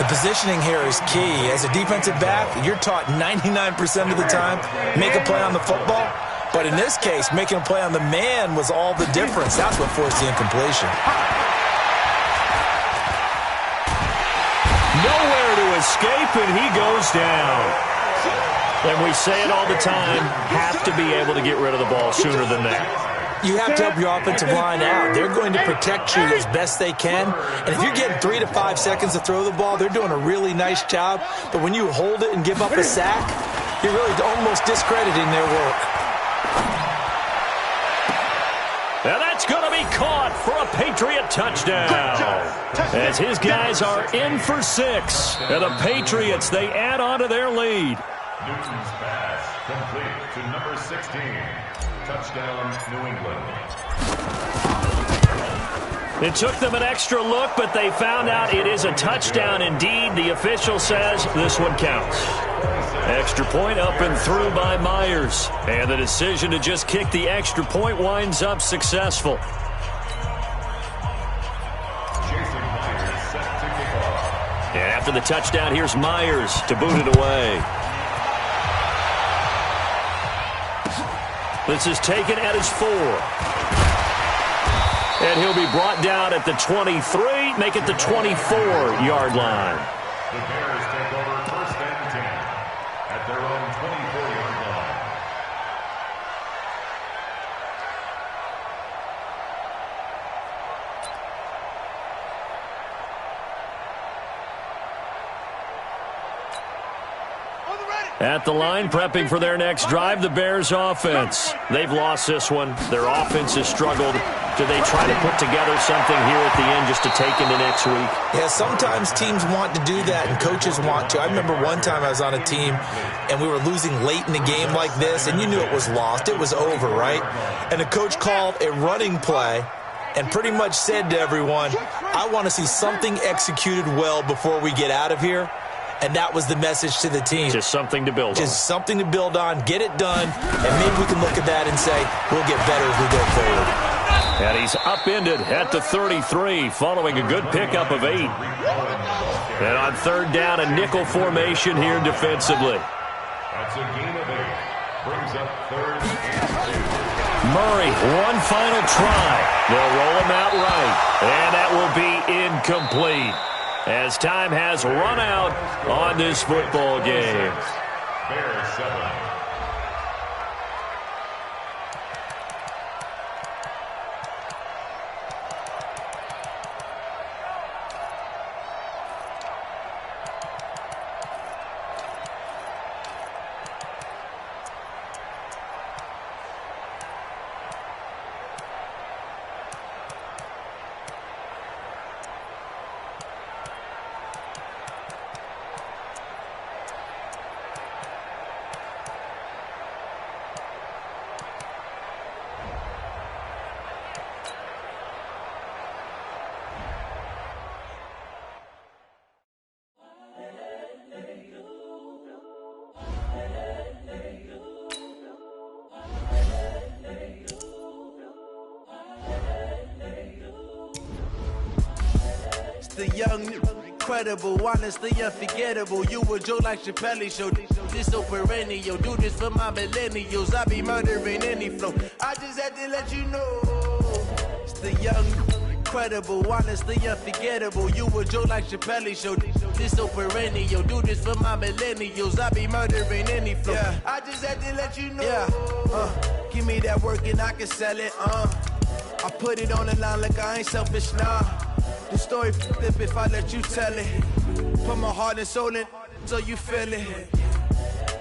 The positioning here is key. As a defensive back, you're taught 99% of the time, make a play on the football. But in this case, making a play on the man was all the difference. That's what forced the incompletion. Nowhere to escape, and he goes down. And we say it all the time, have to be able to get rid of the ball sooner than that. You have to help your offensive line out. They're going to protect you as best they can. And if you're getting 3 to 5 seconds to throw the ball, they're doing a really nice job. But when you hold it and give up a sack, you're really almost discrediting their work. And that's going to be caught for a Patriot touchdown. As his guys are in for 6. And the Patriots, they add on to their lead. Newton's pass complete to number 16. Touchdown, New England. It took them an extra look, but they found out it is a touchdown indeed. The official says this one counts. Extra point up and through by Myers. And the decision to just kick the extra point winds up successful. Jason Myers set to kick off. And after the touchdown, here's Myers to boot it away. This is taken at his 4. And he'll be brought down at the 23, make it the 24-yard line. The Bears take over 1st and 10 at their own 24-yard line. At the line, prepping for their next drive, the Bears offense. They've lost this one. Their offense has struggled. Do they try to put together something here at the end just to take into next week? Yeah, sometimes teams want to do that and coaches want to. I remember one time I was on a team and we were losing late in the game like this, and you knew it was lost. It was over, right? And the coach called a running play and pretty much said to everyone, I want to see something executed well before we get out of here. And that was the message to the team. Just something to build on. Just something to build on, get it done, and maybe we can look at that and say, we'll get better as we go forward. And he's upended at the 33, following a good pickup of 8. And on 3rd down, a nickel formation here defensively. That's a gain of 8. Brings up 3rd and 2. Murray, one final try. They'll roll him out right. And that will be incomplete, as time has run out on this football game. Bears 7. The young, incredible, honestly unforgettable. You a joke like Chappelle Show. This so perennial. Do this for my millennials. I be murdering any flow. I just had to let you know. It's the young, incredible, honestly unforgettable. You a joke like Chappelle Show. This so perennial. Do this for my millennials. I be murdering any flow. Yeah. I just had to let you know. Yeah. Give me that work and I can sell it. I put it on the line like I ain't selfish, nah. The story flip if I let you tell it. Put my heart and soul in so you feel it.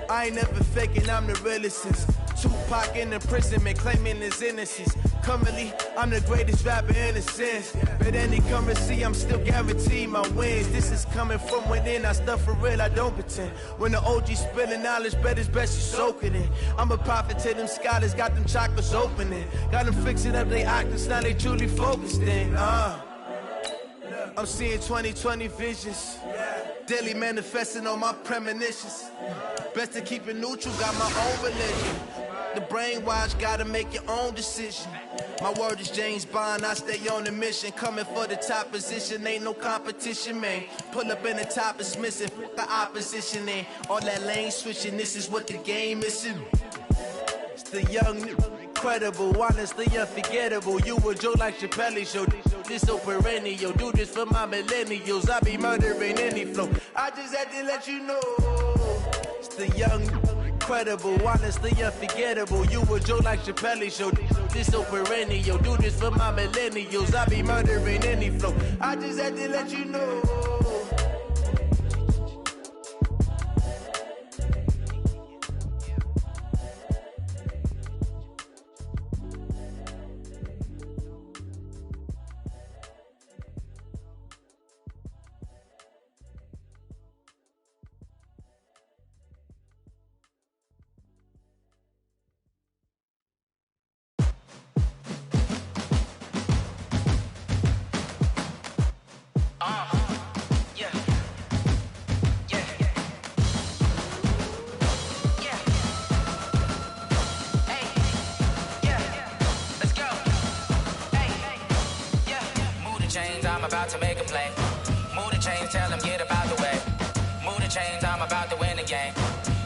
I ain't never faking, I'm the realest since Tupac in imprisonment, claiming his innocence. Currently, I'm the greatest rapper in a sense. But any currency, I'm still guaranteed my wins. This is coming from within, I stuff for real, I don't pretend. When the OG spilling knowledge, bet it's best you soak it in. I'm a prophet to them scholars, got them chakras opening. Got them fixing up they octaves, now they truly focused in. I'm seeing 2020 visions. Daily manifesting on my premonitions. Best to keep it neutral, got my own religion. The brainwash, gotta make your own decision. My word is James Bond, I stay on the mission. Coming for the top position, ain't no competition, man. Pull up in the top is missing, fuck the opposition, ain't all that lane switching, this is what the game is. It's the young, incredible, honestly unforgettable. You a joke like Chappelle Show. This so perennial. Do this for my millennials. I be murdering any flow. I just had to let you know. It's the young, incredible, honestly unforgettable. You a joke like Chappelle Show. This so perennial. Do this for my millennials. I be murdering any flow. I just had to let you know. To make a play. Move the chains, tell them get about the way. Move the chains, I'm about to win the game.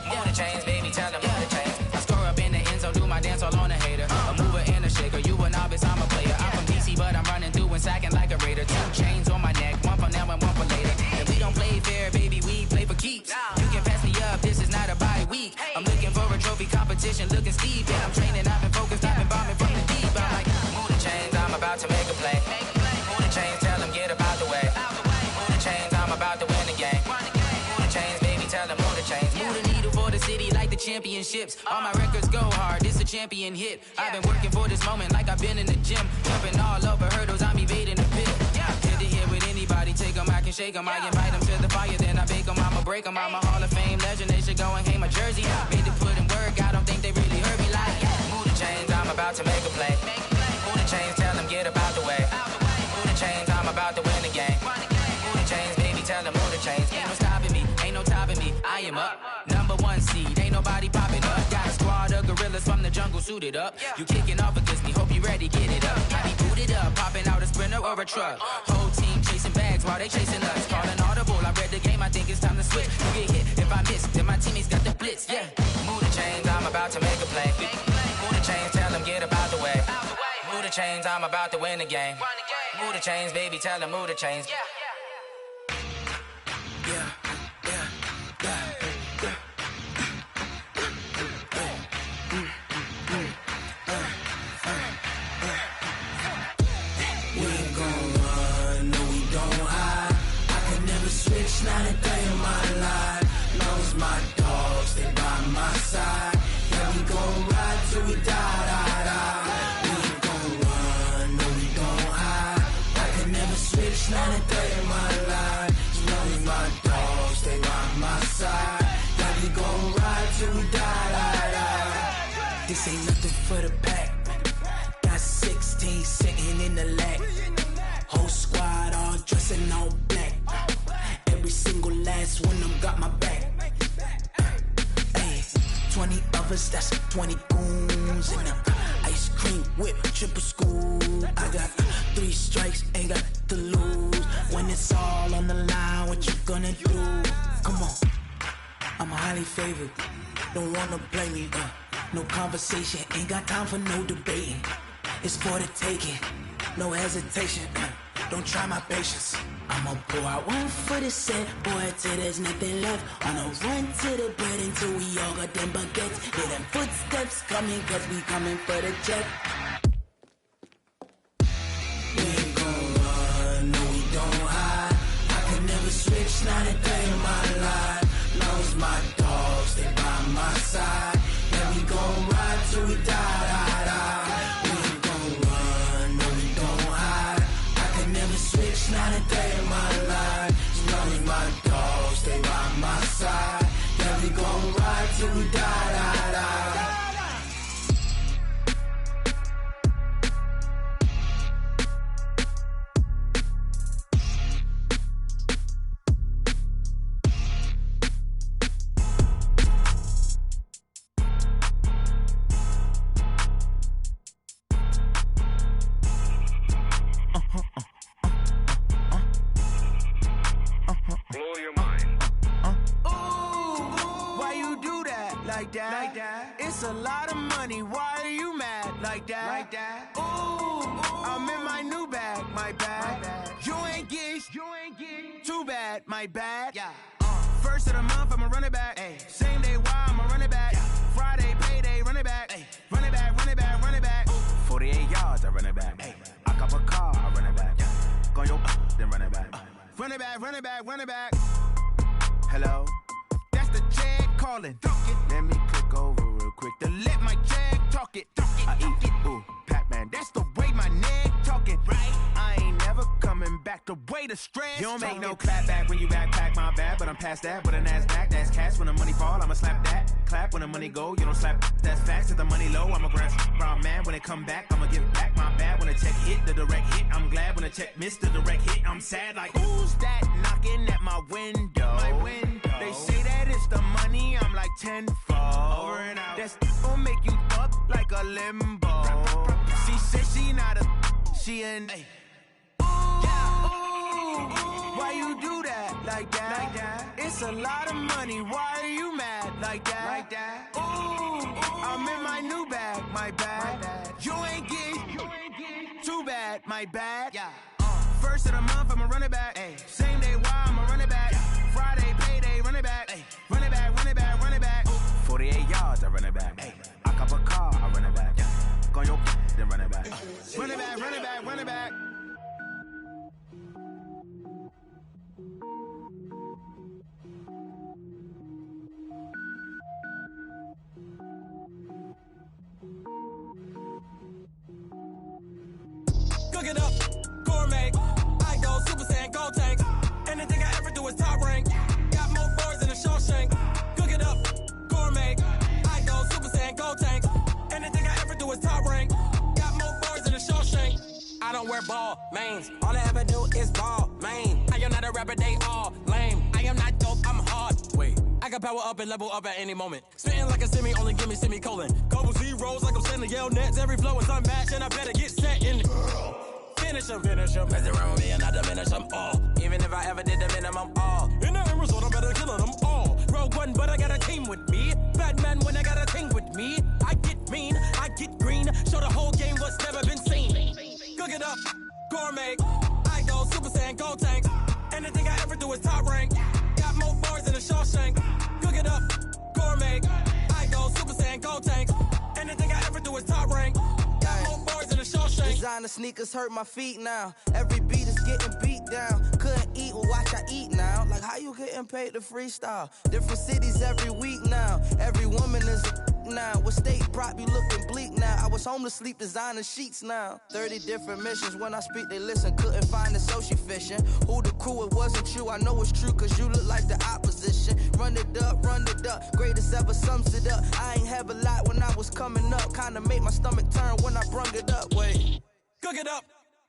Move the chains, baby, tell them move the chains. I score up in the end zone, do my dance all on a hater. A mover and a shaker, you a novice, I'm a player. I'm from DC, but I'm running through and sacking like a raider. 2 chains on my neck, one for now and one for later. And we don't play fair, baby, we play for keeps. You can pass me up, this is not a bye week. I'm looking for a trophy competition, looking steep. And I'm training, I've been focused, I've been bombing from the deep. I'm like, move the chains, I'm about to make a play. Move the chains, tell them get about the way. Move the chains, I'm about to win the game. Move the chains, baby, tell them move the chains. Move the needle for the city like the championships. All my records go hard, this a champion hit. I've been working for this moment like I've been in the gym. Jumping all over hurdles, I'm evading the pit. Get to here with anybody, take them, I can shake them. I invite them to the fire, then I bake them, I'ma break them. I'm a Hall of Fame legend, they should go and hang my jersey. Made to put in work, I don't think they really heard me like. Move the chains, I'm about to make a play. Move the chains, tell them get about the way. Move the chains, I'm about to win the game. Move the chains, baby, tell them move the chains. Ain't no stopping me, ain't no topping me. I am up, #1 seed, ain't nobody popping up. Got a squad of gorillas from the jungle suited up. You kicking off against me, hope you ready, get it up. I be booted up, popping out a Sprinter or a truck. Whole team chasing bags while they chasing us. Calling audible, I read the game, I think it's time to switch. You get hit, if I miss, then my teammates got the blitz, yeah. Move the chains, I'm about to make a play. Move the chains, tell them get about the way. Move the chains, I'm about to win the game. Move the chains, baby, tell them move the chains. Not a day in my life. Long as my dogs, they by my side. Yeah, we gon' ride till we die. We ain't gon' run, no, we gon' hide. I can never switch, not a day in my life. As long as my dogs, they by my side. Yeah, we gon' ride till we die. This ain't nothing for the pack. Got 16 sitting in the lag. Whole squad all dressing all black. Every single last one of them got my back. 20 of us, that's 20 goons in them. Ice cream. cream whip, triple school. I got 3 strikes, ain't got to lose. When it's all on the line, what you gonna do? Come on, I'm highly favored. Don't wanna blame me, no conversation, ain't got time for no debating. It's for the taking, no hesitation, don't try my patience. I'ma pour out one for the set, boy, till there's nothing left. On a run to the bread until we all got them baguettes. Hear them footsteps coming, cause we coming for the jet. We ain't gon' run, no we don't hide. I can never switch, not a day in my life. Long as my dogs, they by my side. Yeah, we gon' ride till we die. We ain't gon' run, no we don't hide. I can never switch, not a day in my life. As long as my dogs, they by my side. Yeah, we gon' ride till we die. It's a lot of money, why are you mad like that? Ooh, I'm in my new bag, my bad. You ain't get too bad, my bad. Yeah. First of the month, I'ma run it back. Ay. Same day, why I'ma run it back. Yeah. Friday, payday, run it back. Ay. Run it back, run it back, run it back. 48 yards, I run it back. Ay. I cop a car, I run it back. Yeah. Go your then run it back. Run it back, run it back, run it back. Hello? That's the jag calling. Let me click over real quick To let my jag talk it. I eat it, ooh, Pac-Man. That's the way my neck talking. Right? I ain't never coming back. The way the stress. You don't make no clap back when you backpack, my bad. But I'm past that with a NASDAQ. That's cash when the money fall. I'ma slap that. Clap when the money go. You don't slap. That's facts. If the money low, I'ma grab brown man. When it come back, I'ma give back my bad. When the check hit, the direct hit. I'm glad when the check missed the direct hit. I'm sad like who's that knocking at my window? My window. They say that it's the money. I'm like tenfold. Over and out. That's gon' make you up like a limbo. She said she not a, she an. Ay. Why you do that like that? It's a lot of money. Why are you mad like that? Ooh, I'm in my new bag, my bad. You ain't get too bad, my bad. Yeah. First of the month, I'ma run it back. Ay. Same day, why I'ma run it back. Friday, payday, run it back. Ay. Run it back, run it back, run it back. 48 yards, I run it back. Ay. I cop a car, I run it back. Go your then run it back. Run it back, run it back, run it back. Cook it up, gourmet. I go Super Saiyan, gold tank. Anything I ever do is top rank. Got more boards than a Shawshank. Cook it up, gourmet. I go Super Saiyan, gold tank. Anything I ever do is top rank. Got more boards than a Shawshank. I don't wear ball mains. All I ever do is ball main. I am not a rapper, they all lame. I am not dope, I'm hard. Wait, I can power up and level up at any moment. Spitting like a semi, only give me semicolon. Couple zeros like I'm sending yell nets. Every flow is unmatched and I better get set in. Finish him. Mess around with me and I diminish them all. Even if I ever did the minimum all. In the end result, I better kill them all. Rogue One, but I got a team with me. Batman when I got a team with me. I get mean, I get green. Show the whole game what's never been seen. Cook it up, gourmet. I go Super Saiyan, gold tank. Anything I ever do is top rank. Got more bars than a Shawshank. Cook it up, gourmet. I go Super Saiyan, gold tank. Anything I ever do is top rank. Got more bars than a Shawshank. Designer sneakers hurt my feet now. Every beat is getting beat down. Couldn't eat, well watch I eat now. Like how you getting paid to freestyle? Different cities every week now. Every woman is a now. What state brought me looking bleak now? I was homeless, sleep designer sheets now. 30 different missions. When I speak, they listen. Couldn't find the social fishing. Who the crew? It wasn't you. I know it's true, cause you look like the opposition. Run it up. Greatest ever sums it up. I ain't have a lot when I was coming up. Kinda made my stomach turn when I brung it up. Wait. Cook it up,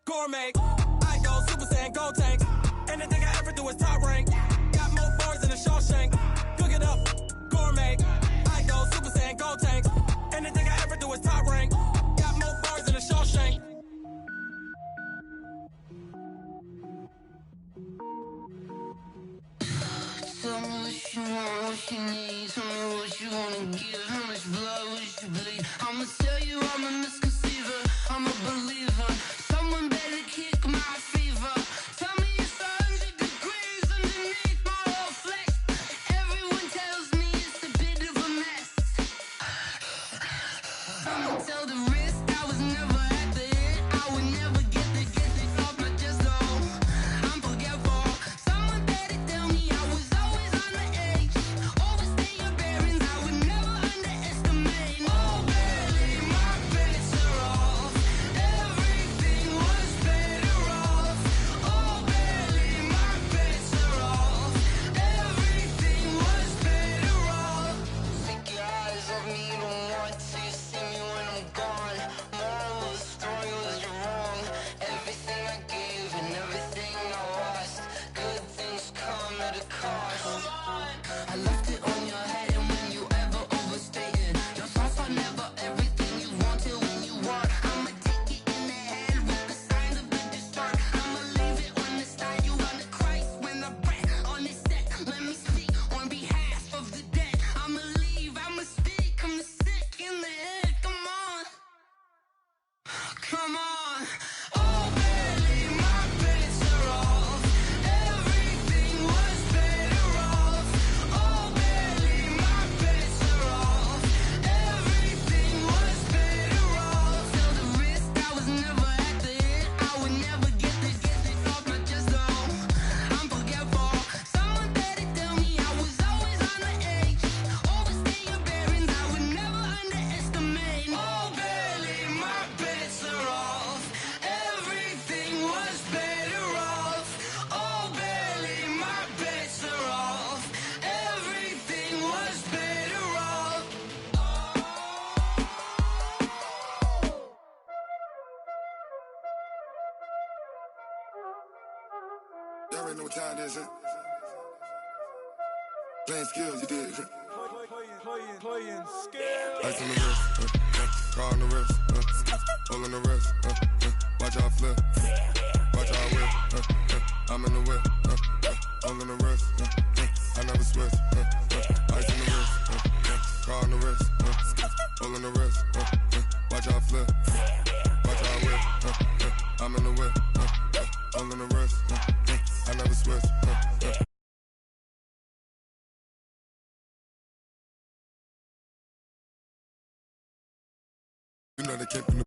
gourmet. I go Super Saiyan, gold tank. Anything I ever do is top rank. Got more bars than a Shawshank. Cook it up, gourmet. I go Super Saiyan, gold tank. Anything I ever do is top rank. Got more bars what you need, tell me what you wanna give. How much blood would you bleed? I'ma tell you I'm a misconceiver, I'm a believer. Someone better kick my fever. Tell me it's 100 degrees underneath my whole flesh. Everyone tells me it's a bit of a mess. I'ma tell the risk I was never at the end. I would never get it off my chest, though. I'm forgetful. Someone better tell me I was always on the edge. Overstay your bearings, I would never underestimate. Oh, barely, my bets are off. Everything was better off. Oh, barely, my bets are off. Everything was better off. Take your eyes off me, you don't want to see me when I'm gone. Moral of the story was you're wrong. Everything I gave and everything I lost. Good things come at a cost. I left it on your head, and when you ever overstated, your thoughts are never everything you wanted when you want. I'ma take it in the head with the signs of the distort. I'ma leave it on the side. You on the Christ when I breath on this set. Let me speak on behalf of the dead. I'ma leave, I'ma speak. I'm the sick in the head. Come on, come on. Oh, barely, my bets are off. Everything was better off. Oh, barely, my bets are off. Everything was better off. Tell the risk I was never at the end. I would never get it off my chest, though. I'm forgetful. Someone better tell me I was always on the edge. Overstay your bearings, I would never underestimate. Oh, barely, my bets are off. Everything was better off. Oh, barely, my bets are off. Everything was better off. Y'all already know what time it is, huh? Playing skills, you did. Playing scared. Ice on the wrist, car on the wrist, hole on the wrist, watch out flip, watch out whip, I'm in the whip, hole in the wrist, I never switch, ice on the wrist, car on the wrist, hole in the wrist, watch out flip, watch out whip, I'm in the whip, hole in the wrist, I never switch. You know they came from the